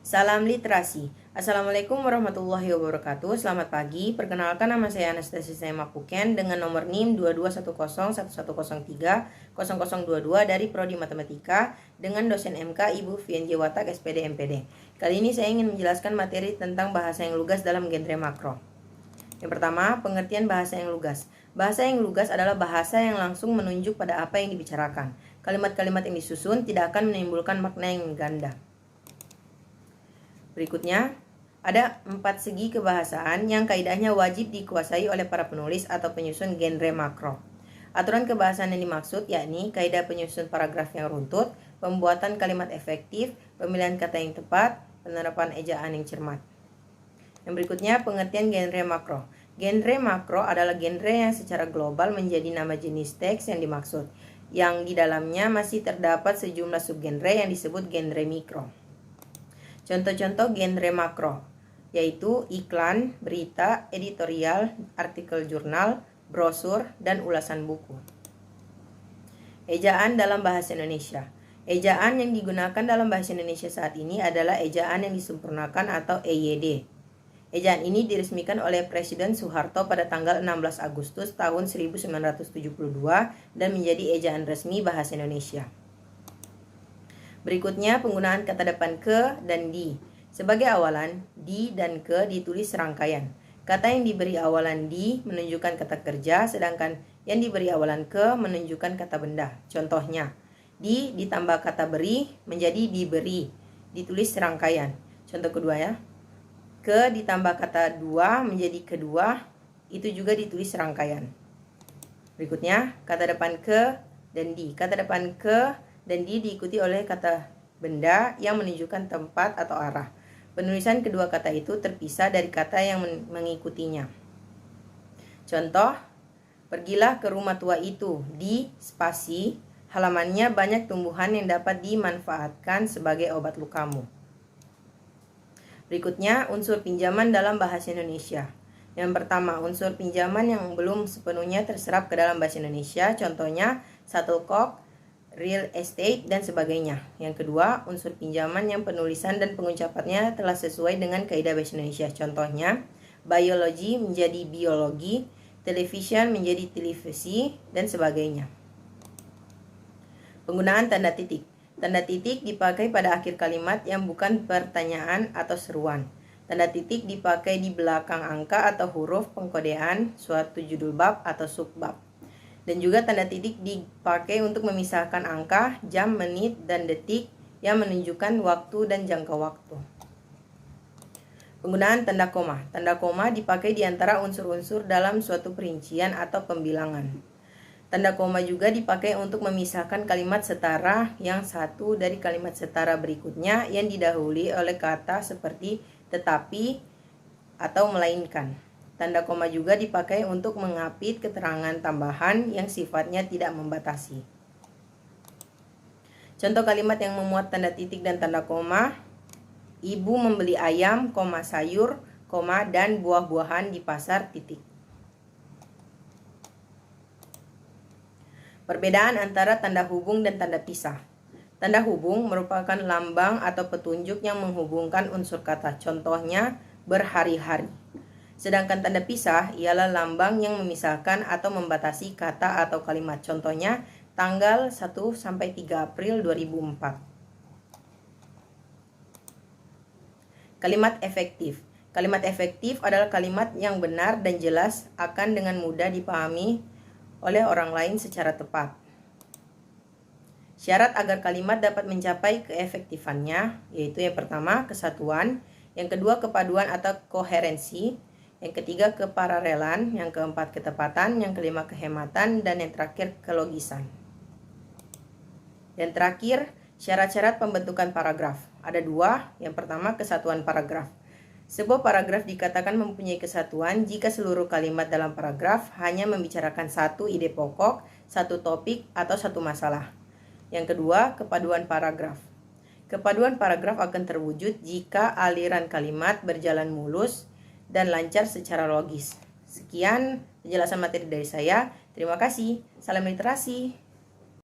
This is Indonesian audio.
Salam literasi. Assalamualaikum warahmatullahi wabarakatuh. Selamat pagi. Perkenalkan, nama saya Anastasia Mapuken dengan nomor NIM 221011030022 dari Prodi Matematika dengan dosen MK Ibu VNJ Watak SPD MPD. Kali ini saya ingin menjelaskan materi tentang bahasa yang lugas dalam genre makro. Yang pertama, pengertian bahasa yang lugas. Bahasa yang lugas adalah bahasa yang langsung menunjuk pada apa yang dibicarakan. Kalimat-kalimat yang disusun tidak akan menimbulkan makna yang ganda. Berikutnya, ada 4 segi kebahasaan yang kaidahnya wajib dikuasai oleh para penulis atau penyusun genre makro. Aturan kebahasaan yang dimaksud yakni kaidah penyusun paragraf yang runtut, pembuatan kalimat efektif, pemilihan kata yang tepat, penerapan ejaan yang cermat. Yang berikutnya, pengertian genre makro. Genre makro adalah genre yang secara global menjadi nama jenis teks yang dimaksud, yang di dalamnya masih terdapat sejumlah subgenre yang disebut genre mikro. Contoh-contoh genre makro yaitu iklan, berita, editorial, artikel jurnal, brosur, dan ulasan buku. Ejaan dalam bahasa Indonesia. Ejaan yang digunakan dalam bahasa Indonesia saat ini adalah ejaan yang disempurnakan atau EYD. Ejaan ini diresmikan oleh Presiden Soeharto pada tanggal 16 Agustus tahun 1972 dan menjadi ejaan resmi bahasa Indonesia. Berikutnya, penggunaan kata depan ke dan di. Sebagai awalan, di dan ke ditulis serangkaian. Kata yang diberi awalan di menunjukkan kata kerja, sedangkan yang diberi awalan ke menunjukkan kata benda. Contohnya, di ditambah kata beri menjadi diberi, ditulis serangkaian. Contoh kedua ya. Ke ditambah kata dua menjadi kedua, itu juga ditulis serangkaian. Berikutnya, kata depan ke dan di. Kata depan ke dan di diikuti oleh kata benda yang menunjukkan tempat atau arah. Penulisan kedua kata itu terpisah dari kata yang mengikutinya. Contoh, pergilah ke rumah tua itu, di spasi, halamannya banyak tumbuhan yang dapat dimanfaatkan sebagai obat lukamu. Berikutnya, unsur pinjaman dalam bahasa Indonesia. Yang pertama, unsur pinjaman yang belum sepenuhnya terserap ke dalam bahasa Indonesia, contohnya shuttlecock, real estate, dan sebagainya. Yang kedua, unsur pinjaman yang penulisan dan pengucapannya telah sesuai dengan kaidah bahasa Indonesia. Contohnya, biologi menjadi biologi, television menjadi televisi, dan sebagainya. Penggunaan tanda titik. Tanda titik dipakai pada akhir kalimat yang bukan pertanyaan atau seruan. Tanda titik dipakai di belakang angka atau huruf pengkodean suatu judul bab atau subbab. Dan juga tanda titik dipakai untuk memisahkan angka, jam, menit, dan detik yang menunjukkan waktu dan jangka waktu. Penggunaan tanda koma. Tanda koma dipakai di antara unsur-unsur dalam suatu perincian atau pembilangan. Tanda koma juga dipakai untuk memisahkan kalimat setara yang satu dari kalimat setara berikutnya yang didahului oleh kata seperti tetapi atau melainkan. Tanda koma juga dipakai untuk mengapit keterangan tambahan yang sifatnya tidak membatasi. Contoh kalimat yang memuat tanda titik dan tanda koma. Ibu membeli ayam, sayur, dan buah-buahan di pasar, titik. Perbedaan antara tanda hubung dan tanda pisah. Tanda hubung merupakan lambang atau petunjuk yang menghubungkan unsur kata. Contohnya, berhari-hari. Sedangkan tanda pisah ialah lambang yang memisahkan atau membatasi kata atau kalimat. Contohnya, tanggal 1-3 April 2004. Kalimat efektif. Kalimat efektif adalah kalimat yang benar dan jelas akan dengan mudah dipahami oleh orang lain secara tepat. Syarat agar kalimat dapat mencapai keefektifannya yaitu yang pertama, kesatuan, yang kedua, kepaduan atau koherensi, yang ketiga, kepararelan, yang keempat, ketepatan, yang kelima, kehematan, dan yang terakhir, kelogisan. Dan terakhir, syarat-syarat pembentukan paragraf. Ada 2. Yang pertama, kesatuan paragraf. Sebuah paragraf dikatakan mempunyai kesatuan jika seluruh kalimat dalam paragraf hanya membicarakan satu ide pokok, satu topik, atau satu masalah. Yang kedua, kepaduan paragraf. Kepaduan paragraf akan terwujud jika aliran kalimat berjalan mulus dan lancar secara logis. Sekian penjelasan materi dari saya. Terima kasih. Salam literasi.